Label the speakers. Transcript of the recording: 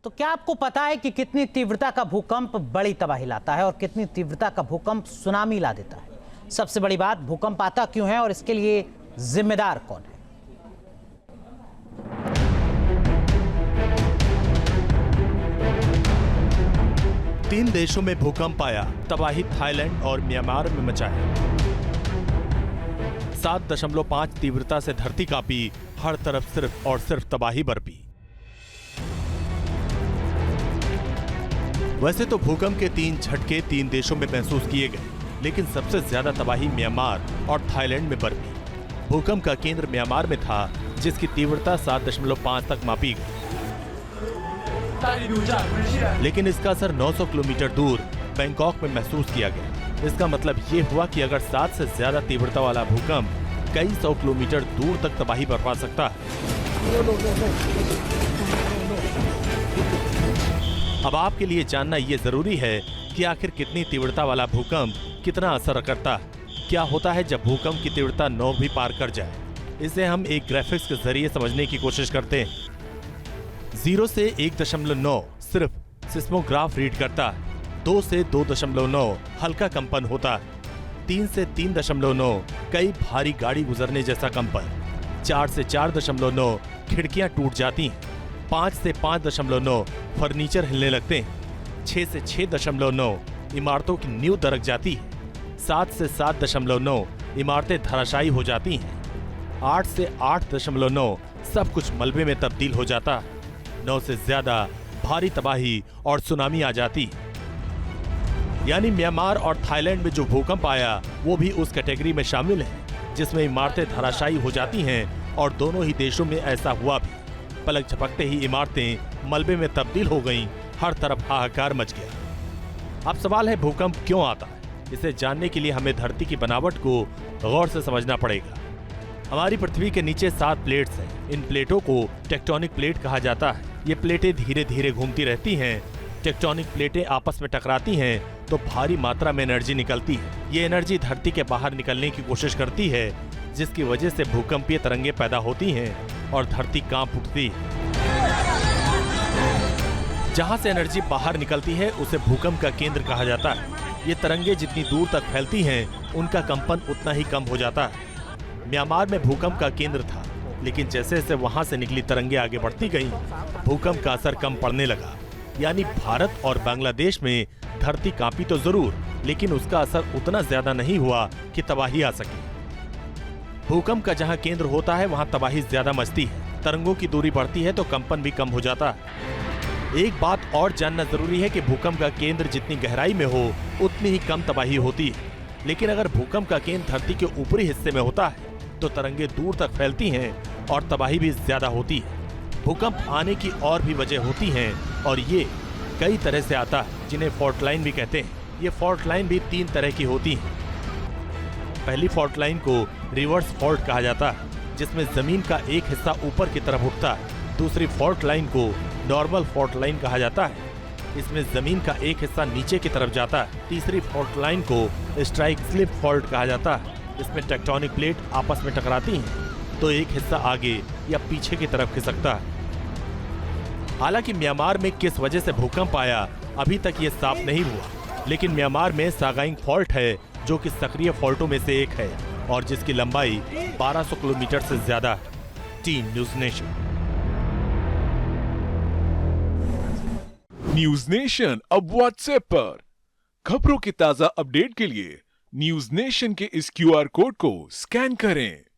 Speaker 1: तो क्या आपको पता है कि कितनी तीव्रता का भूकंप बड़ी तबाही लाता है और कितनी तीव्रता का भूकंप सुनामी ला देता है? सबसे बड़ी बात, भूकंप आता क्यों है और इसके लिए जिम्मेदार कौन है?
Speaker 2: तीन देशों में भूकंप आया, तबाही थाईलैंड और म्यांमार में मचा है। 7.5 तीव्रता से धरती कांपी, हर तरफ सिर्फ और सिर्फ तबाही बरपी। वैसे तो भूकंप के 3 झटके 3 देशों में महसूस किए गए, लेकिन सबसे ज्यादा तबाही म्यांमार और थाईलैंड में बरपी। भूकंप का केंद्र म्यांमार में था, जिसकी तीव्रता 7.5 तक मापी गई, लेकिन इसका असर 900 किलोमीटर दूर बैंकॉक में महसूस किया गया। इसका मतलब ये हुआ कि अगर 7 से ज्यादा तीव्रता वाला भूकंप कई 100 किलोमीटर दूर तक तबाही बरपा सकता है। अब आपके लिए जानना यह जरूरी है कि आखिर कितनी तीव्रता वाला भूकंप कितना असर करता है। क्या होता है जब भूकंप की तीव्रता 9 भी पार कर जाए? इसे हम एक ग्राफिक्स के जरिए समझने की कोशिश करते हैं। 0 से 1.9 सिर्फ सिस्मोग्राफ रीड करता है। 2 से 2.9 हल्का कंपन होता है। 3 से 3.9 कई भारी गाड़ी गुजरने जैसा कंपन। 4 से 4.9 खिड़कियां टूट जाती हैं। 5 से 5.9 फर्नीचर हिलने लगते हैं। 6 से 6.9 इमारतों की नींव दरक जाती है। 7 से 7.9 इमारतें धराशायी हो जाती हैं। 8 से 8.9 सब कुछ मलबे में तब्दील हो जाता है। 9 से ज्यादा भारी तबाही और सुनामी आ जाती। यानी म्यांमार और थाईलैंड में जो भूकंप आया वो भी उस कैटेगरी में शामिल है जिसमें इमारतें धराशायी हो जाती हैं, और दोनों ही देशों में ऐसा हुआ भी। पलक झपकते ही इमारतें मलबे में तब्दील हो गईं, हर तरफ हाहाकार मच गया। अब सवाल है, भूकंप क्यों आता है? इसे जानने के लिए हमें धरती की बनावट को गौर से समझना पड़ेगा। हमारी पृथ्वी के नीचे 7 प्लेट्स हैं। इन प्लेटों को टेक्टोनिक प्लेट कहा जाता है। ये प्लेटें धीरे धीरे घूमती रहती हैं। टेक्टोनिक प्लेटें आपस में टकराती हैं तो भारी मात्रा में एनर्जी निकलती है। ये एनर्जी धरती के बाहर निकलने की कोशिश करती है, जिसकी वजह से भूकंपीय तरंगे पैदा होती हैं और धरती कांप उठती है। जहां से एनर्जी बाहर निकलती है उसे भूकंप का केंद्र कहा जाता है। ये तरंगे जितनी दूर तक फैलती हैं, उनका कंपन उतना ही कम हो जाता है। म्यांमार में भूकंप का केंद्र था, लेकिन जैसे जैसे वहां से निकली तरंगे आगे बढ़ती गईं, भूकंप का असर कम पड़ने लगा। यानी भारत और बांग्लादेश में धरती कांपी तो जरूर, लेकिन उसका असर उतना ज्यादा नहीं हुआ कि तबाही आ सके। भूकंप का जहां केंद्र होता है वहां तबाही ज्यादा मचती है। तरंगों की दूरी बढ़ती है तो कंपन भी कम हो जाता है। एक बात और जानना जरूरी है कि भूकंप का केंद्र जितनी गहराई में हो उतनी ही कम तबाही होती है। लेकिन अगर भूकंप का केंद्र धरती के ऊपरी हिस्से में होता है तो तरंगे दूर तक फैलती हैं और तबाही भी ज्यादा होती है। भूकंप आने की और भी वजह होती हैं, और ये कई तरह से आता है, जिन्हें फॉल्ट लाइन भी कहते हैं। ये फॉल्ट लाइन भी 3 तरह की होती हैं। पहली फॉल्ट लाइन को रिवर्स फॉल्ट कहा जाता है, जिसमें जमीन का एक हिस्सा ऊपर की तरफ उठता है। दूसरी फॉल्ट लाइन को नॉर्मल फॉल्ट लाइन कहा जाता है, इसमें जमीन का एक हिस्सा नीचे की तरफ जाता है। तीसरी फॉल्ट लाइन को स्ट्राइक स्लिप फॉल्ट कहा जाता है, इसमें टेक्टोनिक प्लेट आपस में टकराती हैं तो एक हिस्सा आगे या पीछे की तरफ खिसकता है। हालांकि म्यांमार में किस वजह से भूकंप आया अभी तक ये साफ नहीं हुआ, लेकिन म्यांमार में सागाइंग फॉल्ट है, जो कि सक्रिय फॉल्टों में से एक है और जिसकी लंबाई 1200 किलोमीटर से ज्यादा है। Team news nation.
Speaker 3: News nation अब व्हाट्सएप पर खबरों की ताजा अपडेट के लिए न्यूज़ नेशन के इस QR कोड को स्कैन करें।